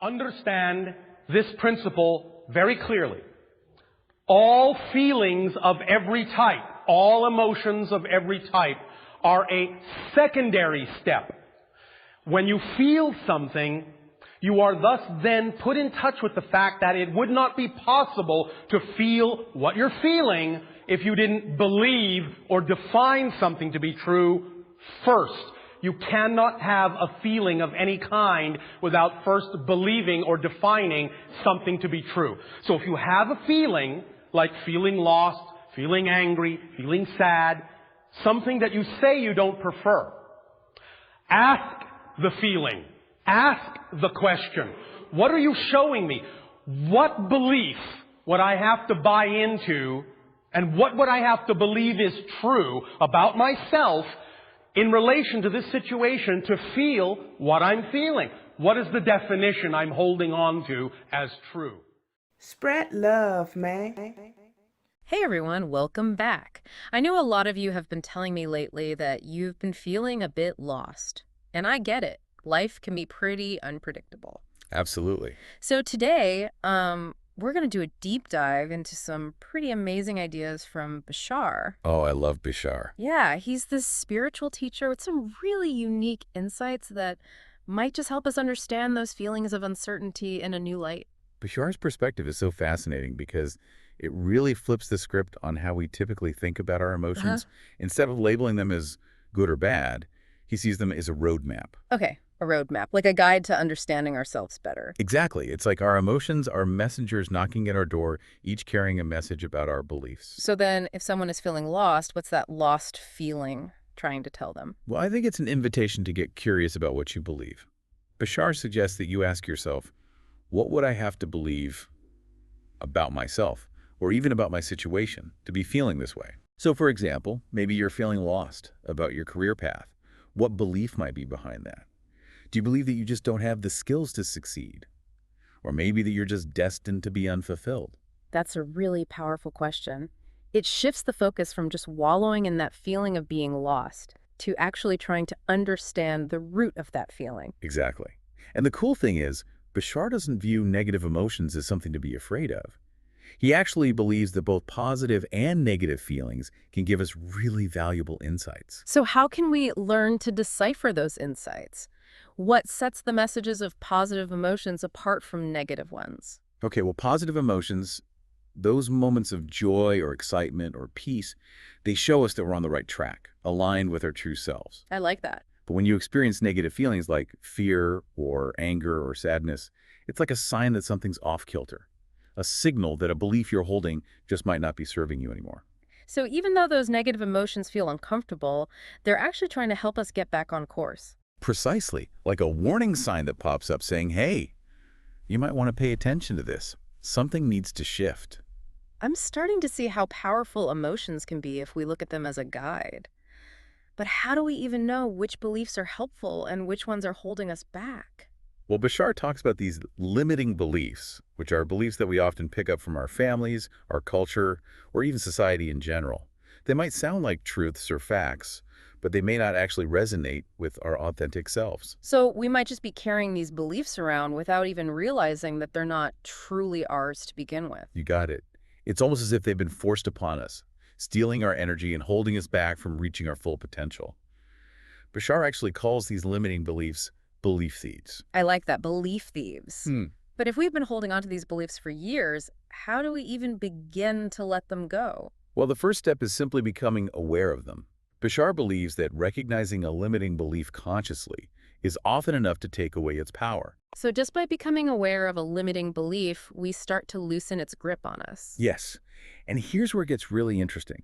Understand this principle very clearly. All feelings of every type, all emotions of every type are a secondary step. When you feel something, you are thus then put in touch with the fact that it would not be possible to feel what you're feeling if you didn't believe or define something to be true first. You cannot have a feeling of any kind without first believing or defining something to be true. So if you have a feeling, like feeling lost, feeling angry, feeling sad, something that you say you don't prefer, ask the feeling. Ask the question. What are you showing me? What belief would I have to buy into, and what would I have to believe is true about myself in relation to this situation to feel what I'm feeling? What is the definition I'm holding on to as true? Spread love, man. Hey everyone, welcome back. I know a lot of you have been telling me lately that you've been feeling a bit lost. And I get it. Life can be pretty unpredictable. Absolutely. So today, we're going to do a deep dive into some pretty amazing ideas from Bashar. Oh, I love Bashar. Yeah, he's this spiritual teacher with some really unique insights that might just help us understand those feelings of uncertainty in a new light. Bashar's perspective is so fascinating because it really flips the script on how we typically think about our emotions. Instead of labeling them as good or bad, he sees them as a roadmap. Okay, a roadmap, like a guide to understanding ourselves better. Exactly. It's like our emotions are messengers knocking at our door, each carrying a message about our beliefs. So then if someone is feeling lost, what's that lost feeling trying to tell them? Well, I think it's an invitation to get curious about what you believe. Bashar suggests that you ask yourself, what would I have to believe about myself, or even about my situation, to be feeling this way? So for example, maybe you're feeling lost about your career path. What belief might be behind that? Do you believe that you just don't have the skills to succeed? Or maybe that you're just destined to be unfulfilled? That's a really powerful question. It shifts the focus from just wallowing in that feeling of being lost to actually trying to understand the root of that feeling. Exactly. And the cool thing is, Bashar doesn't view negative emotions as something to be afraid of. He actually believes that both positive and negative feelings can give us really valuable insights. So how can we learn to decipher those insights? What sets the messages of positive emotions apart from negative ones? Okay, well, positive emotions, those moments of joy or excitement or peace, they show us that we're on the right track, aligned with our true selves. I like that. But when you experience negative feelings like fear or anger or sadness, it's like a sign that something's off-kilter, a signal that a belief you're holding just might not be serving you anymore. So even though those negative emotions feel uncomfortable, they're actually trying to help us get back on course. Precisely, like a warning sign that pops up saying, hey, you might want to pay attention to this. Something needs to shift. I'm starting to see how powerful emotions can be if we look at them as a guide. But how do we even know which beliefs are helpful and which ones are holding us back? Well, Bashar talks about these limiting beliefs, which are beliefs that we often pick up from our families, our culture, or even society in general. They might sound like truths or facts, but they may not actually resonate with our authentic selves. So we might just be carrying these beliefs around without even realizing that they're not truly ours to begin with. You got it. It's almost as if they've been forced upon us, stealing our energy and holding us back from reaching our full potential. Bashar actually calls these limiting beliefs belief thieves. I like that, belief thieves. But if we've been holding on to these beliefs for years, how do we even begin to let them go? Well, the first step is simply becoming aware of them. Bashar believes that recognizing a limiting belief consciously is often enough to take away its power. So just by becoming aware of a limiting belief, we start to loosen its grip on us. Yes, and here's where it gets really interesting.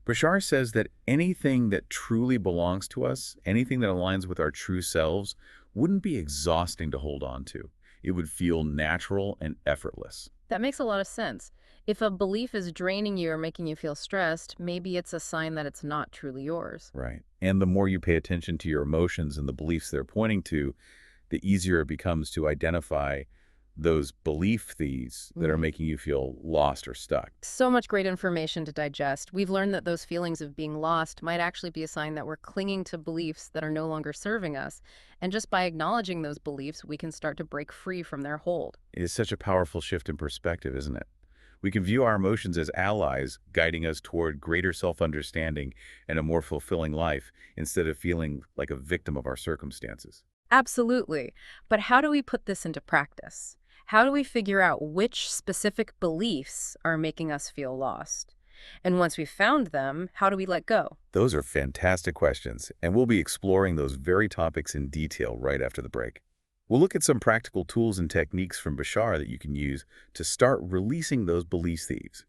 Bashar says that anything that truly belongs to us, anything that aligns with our true selves, wouldn't be exhausting to hold on to. It would feel natural and effortless. That makes a lot of sense. If a belief is draining you or making you feel stressed, maybe it's a sign that it's not truly yours. Right. And the more you pay attention to your emotions and the beliefs they're pointing to, the easier it becomes to identify those belief thieves that are making you feel lost or stuck. So much great information to digest. We've learned that those feelings of being lost might actually be a sign that we're clinging to beliefs that are no longer serving us. And just by acknowledging those beliefs, we can start to break free from their hold. It is such a powerful shift in perspective, isn't it? We can view our emotions as allies, guiding us toward greater self-understanding and a more fulfilling life, instead of feeling like a victim of our circumstances. Absolutely. But how do we put this into practice? How do we figure out which specific beliefs are making us feel lost? And once we've found them, how do we let go? Those are fantastic questions, and we'll be exploring those very topics in detail right after the break. We'll look at some practical tools and techniques from Bashar that you can use to start releasing those belief thieves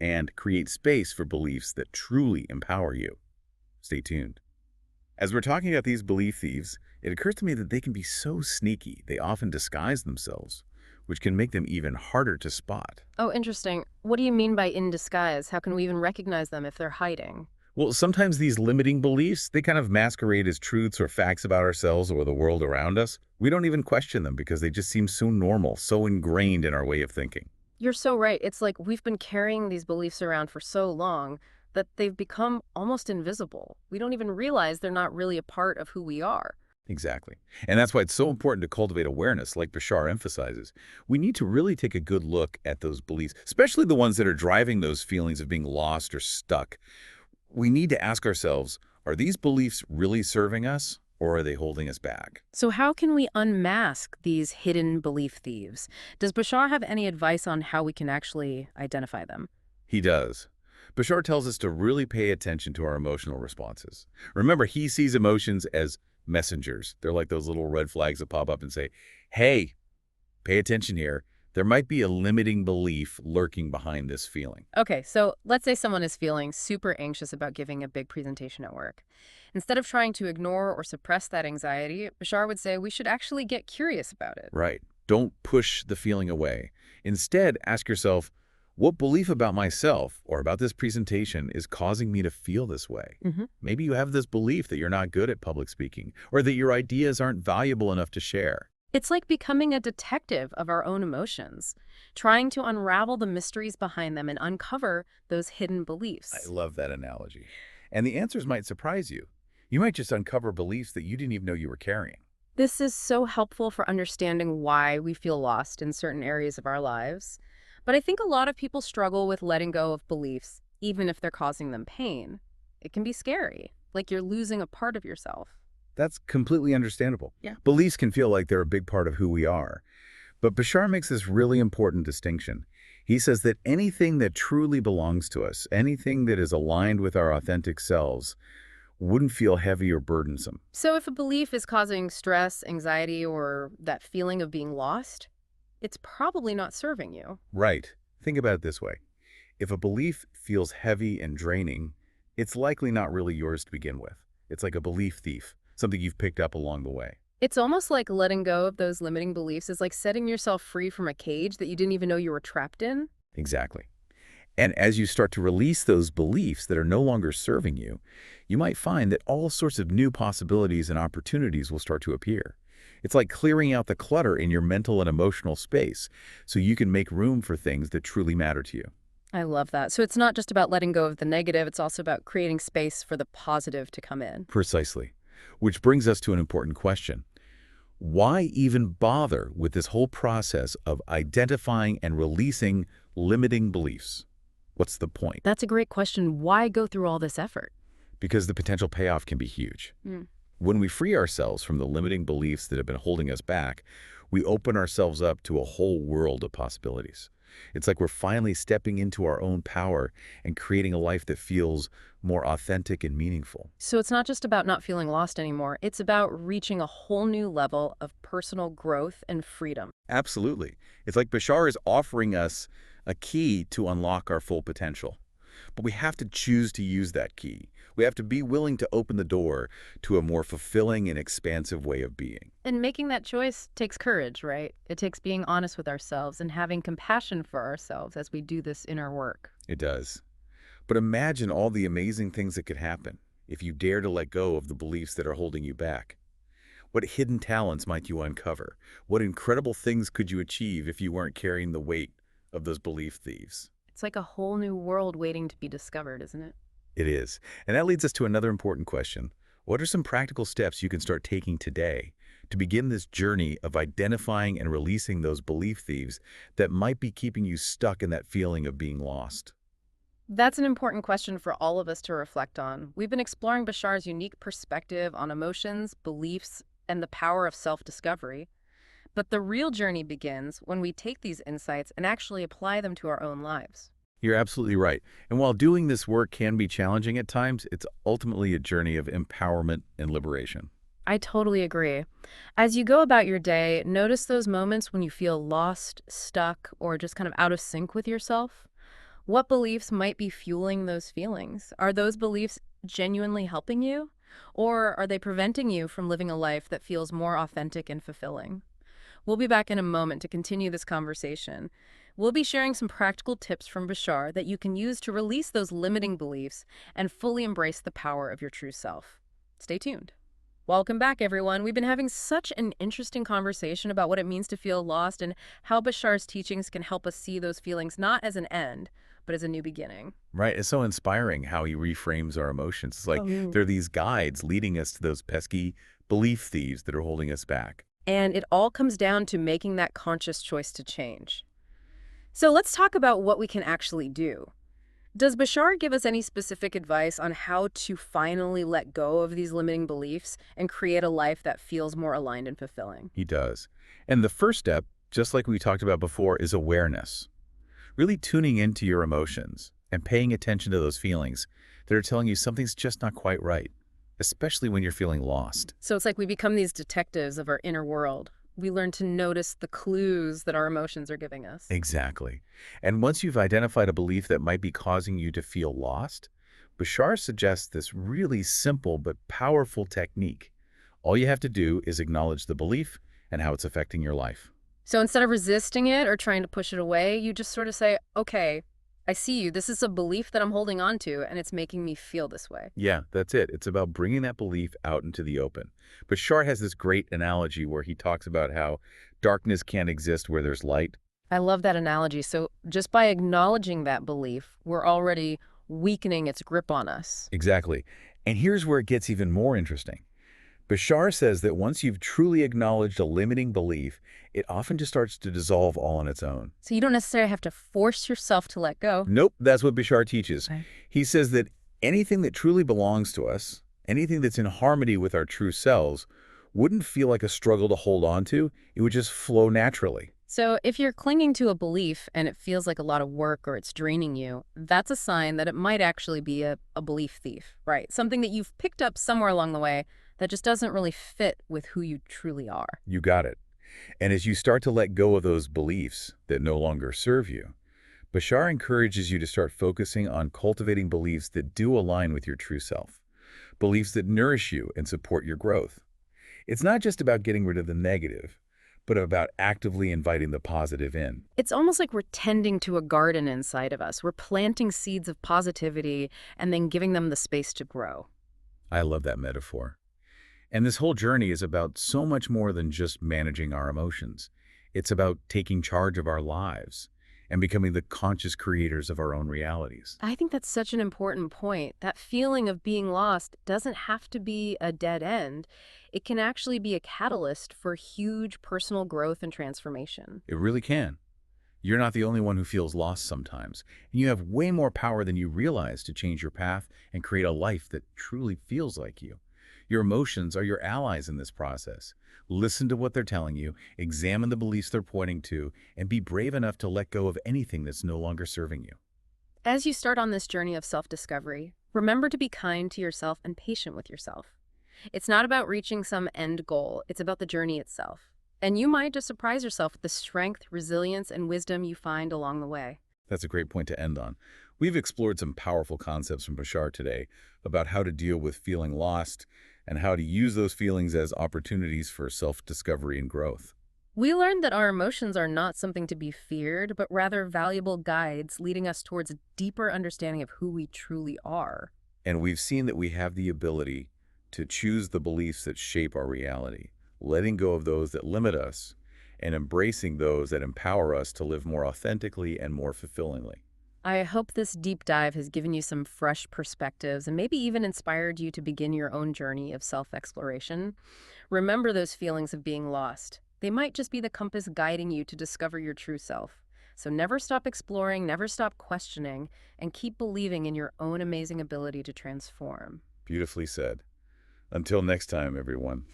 and create space for beliefs that truly empower you. Stay tuned. As we're talking about these belief thieves, it occurs to me that they can be so sneaky. They often disguise themselves, which can make them even harder to spot. Oh, interesting. What do you mean by in disguise? How can we even recognize them if they're hiding? Well, sometimes these limiting beliefs, they kind of masquerade as truths or facts about ourselves or the world around us. We don't even question them because they just seem so normal, so ingrained in our way of thinking. You're so right. It's like we've been carrying these beliefs around for so long that they've become almost invisible. We don't even realize they're not really a part of who we are. Exactly. And that's why it's so important to cultivate awareness, like Bashar emphasizes. We need to really take a good look at those beliefs, especially the ones that are driving those feelings of being lost or stuck. We need to ask ourselves, are these beliefs really serving us, or are they holding us back? So how can we unmask these hidden belief thieves? Does Bashar have any advice on how we can actually identify them? He does. Bashar tells us to really pay attention to our emotional responses. Remember, he sees emotions as messengers. They're like those little red flags that pop up and say, hey, pay attention here. There might be a limiting belief lurking behind this feeling. Okay, so let's say someone is feeling super anxious about giving a big presentation at work. Instead of trying to ignore or suppress that anxiety, Bashar would say we should actually get curious about it. Right. Don't push the feeling away. Instead, ask yourself, what belief about myself or about this presentation is causing me to feel this way? Maybe you have this belief that you're not good at public speaking or that your ideas aren't valuable enough to share. It's like becoming a detective of our own emotions, trying to unravel the mysteries behind them and uncover those hidden beliefs. I love that analogy. And the answers might surprise you. You might just uncover beliefs that you didn't even know you were carrying. This is so helpful for understanding why we feel lost in certain areas of our lives. But I think a lot of people struggle with letting go of beliefs, even if they're causing them pain. It can be scary, like you're losing a part of yourself. That's completely understandable. Yeah. Beliefs can feel like they're a big part of who we are. But Bashar makes this really important distinction. He says that anything that truly belongs to us, anything that is aligned with our authentic selves, wouldn't feel heavy or burdensome. So if a belief is causing stress, anxiety, or that feeling of being lost, it's probably not serving you. Right. Think about it this way. If a belief feels heavy and draining, it's likely not really yours to begin with. It's like a belief thief, something you've picked up along the way. It's almost like letting go of those limiting beliefs is like setting yourself free from a cage that you didn't even know you were trapped in. Exactly. And as you start to release those beliefs that are no longer serving you, you might find that all sorts of new possibilities and opportunities will start to appear. It's like clearing out the clutter in your mental and emotional space so you can make room for things that truly matter to you. I love that. So it's not just about letting go of the negative, it's also about creating space for the positive to come in. Precisely. Which brings us to an important question. Why even bother with this whole process of identifying and releasing limiting beliefs? What's the point? That's a great question. Why go through all this effort? Because the potential payoff can be huge. When we free ourselves from the limiting beliefs that have been holding us back, we open ourselves up to a whole world of possibilities. It's like we're finally stepping into our own power and creating a life that feels more authentic and meaningful. So it's not just about not feeling lost anymore. It's about reaching a whole new level of personal growth and freedom. Absolutely. It's like Bashar is offering us a key to unlock our full potential. But we have to choose to use that key. We have to be willing to open the door to a more fulfilling and expansive way of being. And making that choice takes courage, right? It takes being honest with ourselves and having compassion for ourselves as we do this inner work. It does. But imagine all the amazing things that could happen if you dare to let go of the beliefs that are holding you back. What hidden talents might you uncover? What incredible things could you achieve if you weren't carrying the weight of those belief thieves? It's like a whole new world waiting to be discovered, isn't it? It is. And that leads us to another important question. What are some practical steps you can start taking today to begin this journey of identifying and releasing those belief thieves that might be keeping you stuck in that feeling of being lost? That's an important question for all of us to reflect on. We've been exploring Bashar's unique perspective on emotions, beliefs, and the power of self-discovery. But the real journey begins when we take these insights and actually apply them to our own lives. You're absolutely right. And while doing this work can be challenging at times, it's ultimately a journey of empowerment and liberation. I totally agree. As you go about your day, notice those moments when you feel lost, stuck, or just kind of out of sync with yourself. What beliefs might be fueling those feelings? Are those beliefs genuinely helping you? Or are they preventing you from living a life that feels more authentic and fulfilling? We'll be back in a moment to continue this conversation. We'll be sharing some practical tips from Bashar that you can use to release those limiting beliefs and fully embrace the power of your true self. Stay tuned. Welcome back, everyone. We've been having such an interesting conversation about what it means to feel lost and how Bashar's teachings can help us see those feelings not as an end, but as a new beginning. Right? It's so inspiring how he reframes our emotions. It's like there are these guides leading us to those pesky belief thieves that are holding us back. And it all comes down to making that conscious choice to change. So let's talk about what we can actually do. Does Bashar give us any specific advice on how to finally let go of these limiting beliefs and create a life that feels more aligned and fulfilling? He does. And the first step, just like we talked about before, is awareness. Really tuning into your emotions and paying attention to those feelings that are telling you something's just not quite right, especially when you're feeling lost. So it's like we become these detectives of our inner world. We learn to notice the clues that our emotions are giving us. Exactly. And once you've identified a belief that might be causing you to feel lost, Bashar suggests this really simple but powerful technique. All you have to do is acknowledge the belief and how it's affecting your life. So instead of resisting it or trying to push it away, you just sort of say, okay, I see you. This is a belief that I'm holding on to, and it's making me feel this way. Yeah, that's it. It's about bringing that belief out into the open. Bashar has this great analogy where he talks about how darkness can't exist where there's light. I love that analogy. So just by acknowledging that belief, we're already weakening its grip on us. Exactly. And here's where it gets even more interesting. Bashar says that once you've truly acknowledged a limiting belief, it often just starts to dissolve all on its own. So you don't necessarily have to force yourself to let go. Nope, that's what Bashar teaches. Okay. He says that anything that truly belongs to us, anything that's in harmony with our true selves, wouldn't feel like a struggle to hold on to. It would just flow naturally. So if you're clinging to a belief and it feels like a lot of work or it's draining you, that's a sign that it might actually be a belief thief, right? Something that you've picked up somewhere along the way that just doesn't really fit with who you truly are. You got it. And as you start to let go of those beliefs that no longer serve you, Bashar encourages you to start focusing on cultivating beliefs that do align with your true self, beliefs that nourish you and support your growth. It's not just about getting rid of the negative, but about actively inviting the positive in. It's almost like we're tending to a garden inside of us. We're planting seeds of positivity and then giving them the space to grow. I love that metaphor. And this whole journey is about so much more than just managing our emotions. It's about taking charge of our lives and becoming the conscious creators of our own realities. I think that's such an important point. That feeling of being lost doesn't have to be a dead end. It can actually be a catalyst for huge personal growth and transformation. It really can. You're not the only one who feels lost sometimes, and you have way more power than you realize to change your path and create a life that truly feels like you. Your emotions are your allies in this process. Listen to what they're telling you, examine the beliefs they're pointing to, and be brave enough to let go of anything that's no longer serving you. As you start on this journey of self-discovery, remember to be kind to yourself and patient with yourself. It's not about reaching some end goal, it's about the journey itself. And you might just surprise yourself with the strength, resilience, and wisdom you find along the way. That's a great point to end on. We've explored some powerful concepts from Bashar today about how to deal with feeling lost and how to use those feelings as opportunities for self-discovery and growth. We learned that our emotions are not something to be feared, but rather valuable guides leading us towards a deeper understanding of who we truly are. And we've seen that we have the ability to choose the beliefs that shape our reality, letting go of those that limit us, and embracing those that empower us to live more authentically and more fulfillingly. I hope this deep dive has given you some fresh perspectives and maybe even inspired you to begin your own journey of self-exploration. Remember those feelings of being lost. They might just be the compass guiding you to discover your true self. So never stop exploring, never stop questioning, and keep believing in your own amazing ability to transform. Beautifully said. Until next time, everyone.